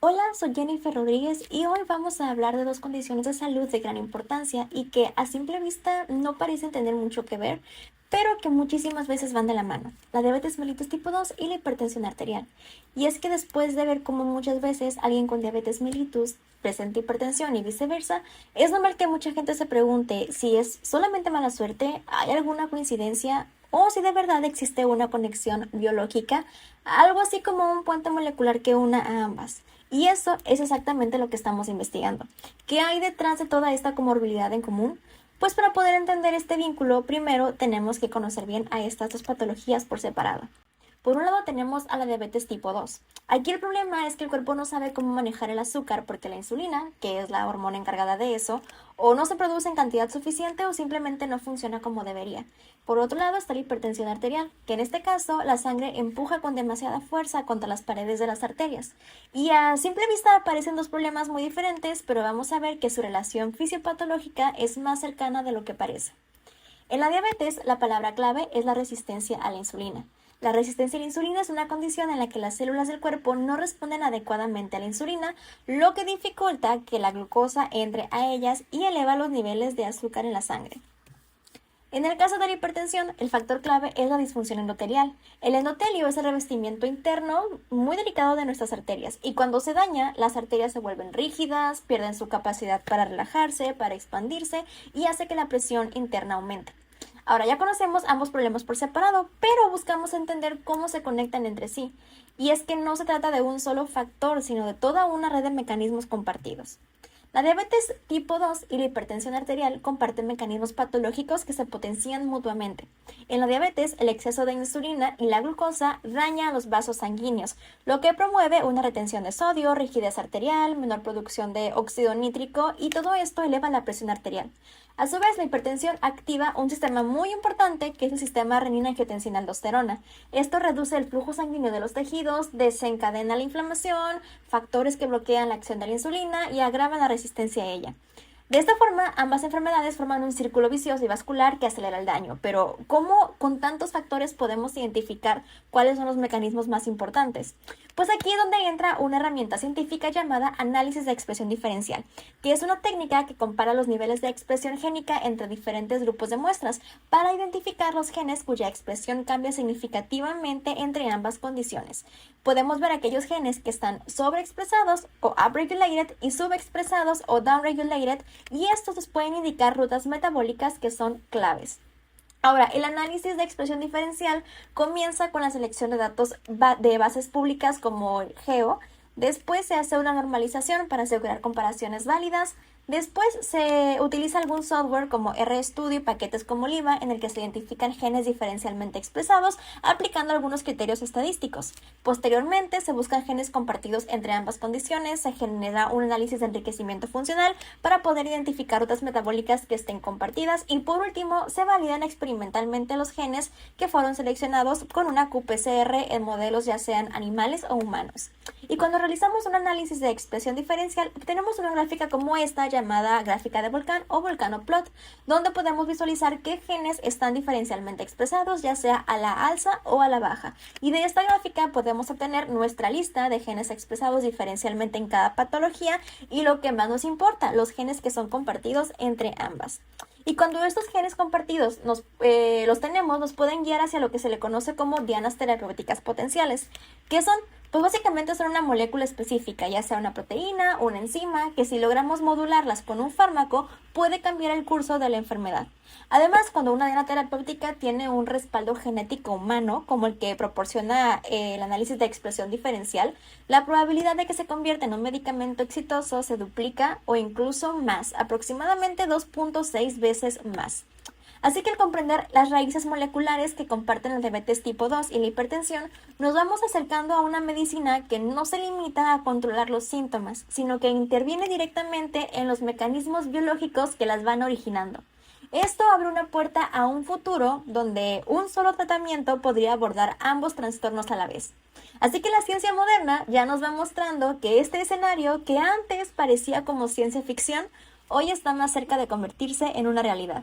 Hola, soy Jennifer Rodríguez y hoy vamos a hablar de dos condiciones de salud de gran importancia y que a simple vista no parecen tener mucho que ver, pero que muchísimas veces van de la mano: la diabetes mellitus tipo 2 y la hipertensión arterial. Y es que después de ver cómo muchas veces alguien con diabetes mellitus presenta hipertensión y viceversa, es normal que mucha gente se pregunte si es solamente mala suerte, hay alguna coincidencia o si de verdad existe una conexión biológica, algo así como un puente molecular que una a ambas. Y eso es exactamente lo que estamos investigando. ¿Qué hay detrás de toda esta comorbilidad en común? Pues para poder entender este vínculo, primero tenemos que conocer bien a estas dos patologías por separado. Por un lado tenemos a la diabetes tipo 2. Aquí el problema es que el cuerpo no sabe cómo manejar el azúcar porque la insulina, que es la hormona encargada de eso, o no se produce en cantidad suficiente o simplemente no funciona como debería. Por otro lado está la hipertensión arterial, que en este caso la sangre empuja con demasiada fuerza contra las paredes de las arterias. Y a simple vista aparecen dos problemas muy diferentes, pero vamos a ver que su relación fisiopatológica es más cercana de lo que parece. En la diabetes, la palabra clave es la resistencia a la insulina. La resistencia a la insulina es una condición en la que las células del cuerpo no responden adecuadamente a la insulina, lo que dificulta que la glucosa entre a ellas y eleva los niveles de azúcar en la sangre. En el caso de la hipertensión, el factor clave es la disfunción endotelial. El endotelio es el revestimiento interno muy delicado de nuestras arterias, y cuando se daña, las arterias se vuelven rígidas, pierden su capacidad para relajarse, para expandirse, y hace que la presión interna aumente. Ahora ya conocemos ambos problemas por separado, pero buscamos entender cómo se conectan entre sí. Y es que no se trata de un solo factor, sino de toda una red de mecanismos compartidos. La diabetes tipo 2 y la hipertensión arterial comparten mecanismos patológicos que se potencian mutuamente. En la diabetes, el exceso de insulina y la glucosa daña los vasos sanguíneos, lo que promueve una retención de sodio, rigidez arterial, menor producción de óxido nítrico, y todo esto eleva la presión arterial. A su vez, la hipertensión activa un sistema muy importante que es el sistema renina-angiotensina-aldosterona. Esto reduce el flujo sanguíneo de los tejidos, desencadena la inflamación, factores que bloquean la acción de la insulina y agravan la resistencia a ella. De esta forma, ambas enfermedades forman un círculo vicioso y vascular que acelera el daño. Pero, ¿cómo con tantos factores podemos identificar cuáles son los mecanismos más importantes? Pues aquí es donde entra una herramienta científica llamada análisis de expresión diferencial, que es una técnica que compara los niveles de expresión génica entre diferentes grupos de muestras para identificar los genes cuya expresión cambia significativamente entre ambas condiciones. Podemos ver aquellos genes que están sobreexpresados o upregulated y subexpresados o downregulated, y estos nos pueden indicar rutas metabólicas que son claves. Ahora, el análisis de expresión diferencial comienza con la selección de datos de bases públicas como GEO. Después se hace una normalización para asegurar comparaciones válidas. Después se utiliza algún software como RStudio y paquetes como Liva, en el que se identifican genes diferencialmente expresados aplicando algunos criterios estadísticos. Posteriormente se buscan genes compartidos entre ambas condiciones, se genera un análisis de enriquecimiento funcional para poder identificar rutas metabólicas que estén compartidas, y por último se validan experimentalmente los genes que fueron seleccionados con una qPCR en modelos ya sean animales o humanos. Y cuando realizamos un análisis de expresión diferencial, obtenemos una gráfica como esta llamada gráfica de volcán o volcanoplot, donde podemos visualizar qué genes están diferencialmente expresados, ya sea a la alza o a la baja. Y de esta gráfica podemos obtener nuestra lista de genes expresados diferencialmente en cada patología y, lo que más nos importa, los genes que son compartidos entre ambas. Y cuando estos genes compartidos los tenemos, nos pueden guiar hacia lo que se le conoce como dianas terapéuticas potenciales. ¿Qué son? Pues básicamente son una molécula específica, ya sea una proteína o una enzima, que si logramos modularlas con un fármaco, puede cambiar el curso de la enfermedad. Además, cuando una diana terapéutica tiene un respaldo genético humano, como el que proporciona el análisis de expresión diferencial, la probabilidad de que se convierta en un medicamento exitoso se duplica o incluso más, aproximadamente 2.6 veces más. Así que al comprender las raíces moleculares que comparten el diabetes tipo 2 y la hipertensión, nos vamos acercando a una medicina que no se limita a controlar los síntomas, sino que interviene directamente en los mecanismos biológicos que las van originando. Esto abre una puerta a un futuro donde un solo tratamiento podría abordar ambos trastornos a la vez. Así que la ciencia moderna ya nos va mostrando que este escenario, que antes parecía como ciencia ficción, hoy está más cerca de convertirse en una realidad.